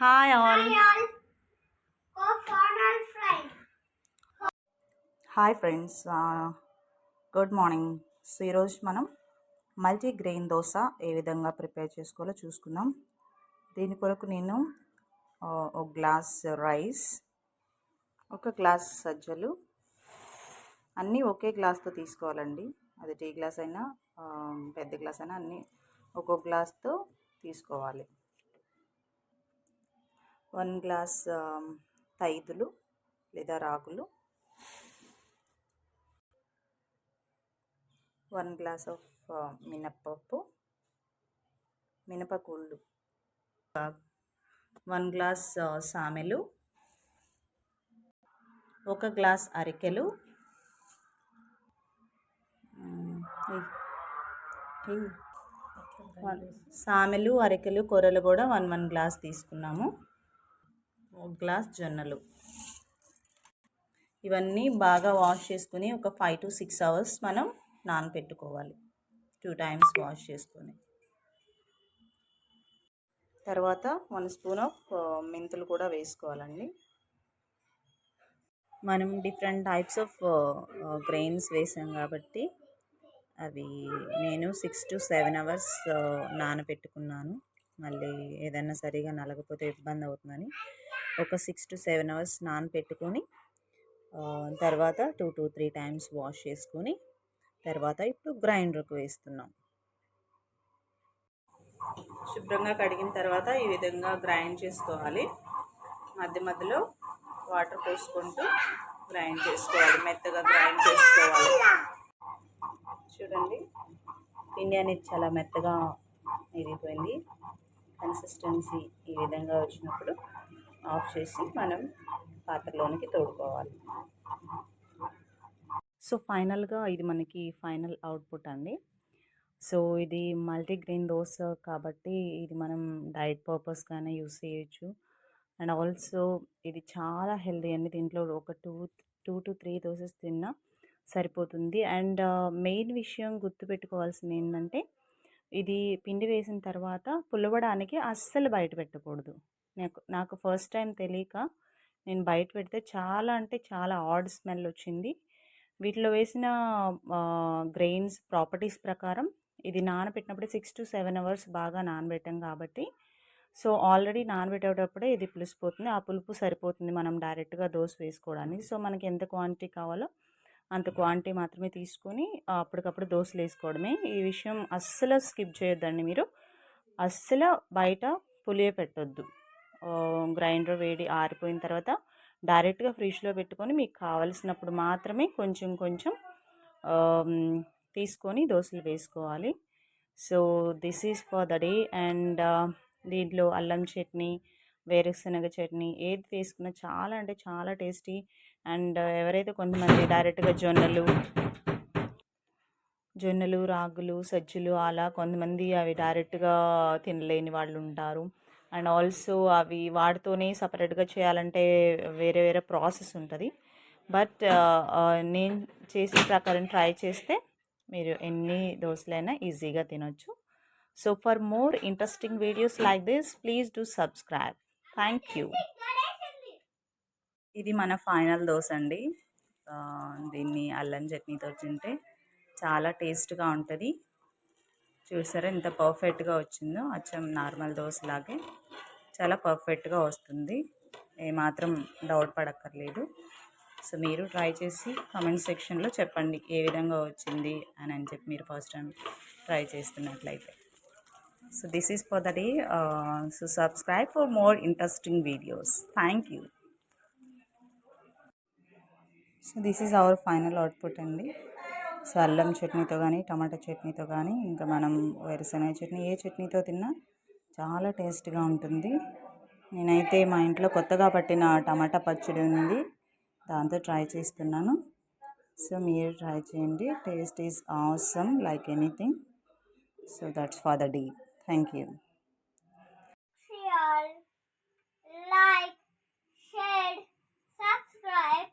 Hi all. Hi friends, good morning. So ఈరోజు మనం multigrain dosa ఏ విధంగా ప్రిపేర్ చేసుకోవాలో చూసుకుందాం. దీని కొరకు నేను ఒక గ్లాస్ రైస్, ఒక గ్లాస్ సజ్జలు అన్నీ ఒకే గ్లాస్తో తీసుకోవాలండి. అది టీ గ్లాస్ అయినా పెద్ద గ్లాస్ అయినా అన్నీ ఒక్కొక్క గ్లాస్తో తీసుకోవాలి. 1 గ్లాస్ తైదులు లేదా రాగులు, 1 గ్లాస్ ఆఫ్ మినప్పప్పు, మినపగుళ్ళు, 1 గ్లాస్ సామెలు, 1 గ్లాస్ అరికెలు, సామెలు అరికెలు కొర్రలు కూడా 1 గ్లాస్ తీసుకున్నాము. 1 గ్లాస్ జొన్నలు. ఇవన్నీ బాగా వాష్ చేసుకుని ఒక 5 to 6 అవర్స్ మనం నానపెట్టుకోవాలి. 2 times వాష్ చేసుకొని తర్వాత 1 స్పూన్ ఆఫ్ మెంతులు కూడా వేసుకోవాలండి. మనం డిఫరెంట్ టైప్స్ ఆఫ్ గ్రెయిన్స్ వేసాం కాబట్టి అవి నేను 6 to 7 అవర్స్ నానపెట్టుకున్నాను. మళ్ళీ ఏదైనా సరిగా నలగకపోతే ఇబ్బంది అవుతుందని ఒక 6 to 7 అవర్స్ నానపెట్టుకొని తర్వాత 2 to 3 times వాష్ చేసుకొని తర్వాత ఇప్పుడు గ్రైండర్కు వేస్తున్నాం. శుభ్రంగా కడిగిన తర్వాత ఈ విధంగా గ్రైండ్ చేసుకోవాలి. మధ్య మధ్యలో వాటర్ పోసుకుంటూ గ్రైండ్ చేసుకోవాలి, మెత్తగా గ్రైండ్ చేసుకోవాలి. చూడండి, పిండి అనేది చాలా మెత్తగా ఇరిగిపోయింది. కన్సిస్టెన్సీ ఈ విధంగా వచ్చినప్పుడు ఆఫ్ చేసి మనం పాత్రలోనికి తోడుకోవాలి. సో ఫైనల్గా ఇది మనకి ఫైనల్ అవుట్పుట్ అండి. సో ఇది మల్టీగ్రెయిన్ దోశ కాబట్టి ఇది మనం డైట్ పర్పస్గానే యూస్ చేయొచ్చు. అండ్ ఆల్సో ఇది చాలా హెల్దీ అండి. దీంట్లో ఒక టూ to 3 దోసెస్ తిన్నా సరిపోతుంది. అండ్ మెయిన్ విషయం గుర్తుపెట్టుకోవాల్సింది ఏంటంటే, ఇది పిండి వేసిన తర్వాత పులవడానికి అస్సలు బయట పెట్టకూడదు. నాకు ఫస్ట్ టైం తెలియక నేను బయట పెడితే చాలా అంటే చాలా ఆడ్ స్మెల్ వచ్చింది. వీటిలో వేసిన గ్రెయిన్స్ ప్రాపర్టీస్ ప్రకారం ఇది నానబెట్టినప్పుడు 6 to 7 అవర్స్ బాగా నానబెట్టాం కాబట్టి సో ఆల్రెడీ నానబెట్టేటప్పుడే ఇది పులిసిపోతుంది. ఆ పులుపు సరిపోతుంది మనం డైరెక్ట్గా దోశ వేసుకోవడానికి. సో మనకి ఎంత క్వాంటిటీ కావాలో అంత క్వాంటిటీ మాత్రమే తీసుకొని అప్పటికప్పుడు దోశలు వేసుకోవడమే. ఈ విషయం అస్సలు స్కిప్ చేయొద్దండి. మీరు అస్సలు బయట పులియ పెట్టొద్దు. గ్రైండర్ వేడి ఆరిపోయిన తర్వాత డైరెక్ట్గా ఫ్రిడ్జ్లో పెట్టుకొని మీకు కావలసినప్పుడు మాత్రమే కొంచెం కొంచెం తీసుకొని దోశలు వేసుకోవాలి. So this is for the day. And దీంట్లో అల్లం చట్నీ, వేరుశనగ చట్నీ ఏది వేసుకున్నా చాలా అంటే చాలా టేస్టీ. అండ్ ఎవరైతే కొంతమంది డైరెక్ట్గా జొన్నలు, రాగులు, సజ్జలు అలా కొంతమంది అవి డైరెక్ట్గా తినలేని వాళ్ళు ఉంటారు. అండ్ ఆల్సో అవి వాటితోనే సపరేట్గా చేయాలంటే వేరే వేరే ప్రాసెస్ ఉంటుంది. బట్ నేను చేసిన ప్రకారం ట్రై చేస్తే మీరు ఎన్ని దోశలైనా ఈజీగా తినొచ్చు. So for more interesting videos like this please do subscribe. Thank you. ఇది మన ఫైనల్ దోశ అండి. దీన్ని అల్లం చట్నీతో తింటే చాలా టేస్ట్గా ఉంటుంది. చూసారా ఎంత పర్ఫెక్ట్గా వచ్చిందో. అచ్చం నార్మల్ దోశలాగే చాలా పర్ఫెక్ట్గా వస్తుంది. ఏమాత్రం డౌట్ పడక్కర్లేదు. సో మీరు ట్రై చేసి కామెంట్ సెక్షన్లో చెప్పండి ఏ విధంగా వచ్చింది అని చెప్పి మీరు ఫస్ట్ టైం ట్రై చేస్తున్నట్లయితే. So this is for the day. So subscribe for more interesting videos. Thank you. So this is our final output అండి. సో అల్లం చట్నీతో కానీ టమాటా చట్నీతో కానీ ఇంకా మనం వేరుశనగ చట్నీ ఏ చట్నీతో తిన్నా చాలా టేస్ట్గా ఉంటుంది. నేనైతే మా ఇంట్లో కొత్తగా పట్టిన టమాటా పచ్చడి ఉంది, దాంతో ట్రై చేస్తున్నాను. సో మీరు ట్రై చేయండి. Taste is awesome like anything. So that's for the day. Thank you. Share, like, share, subscribe.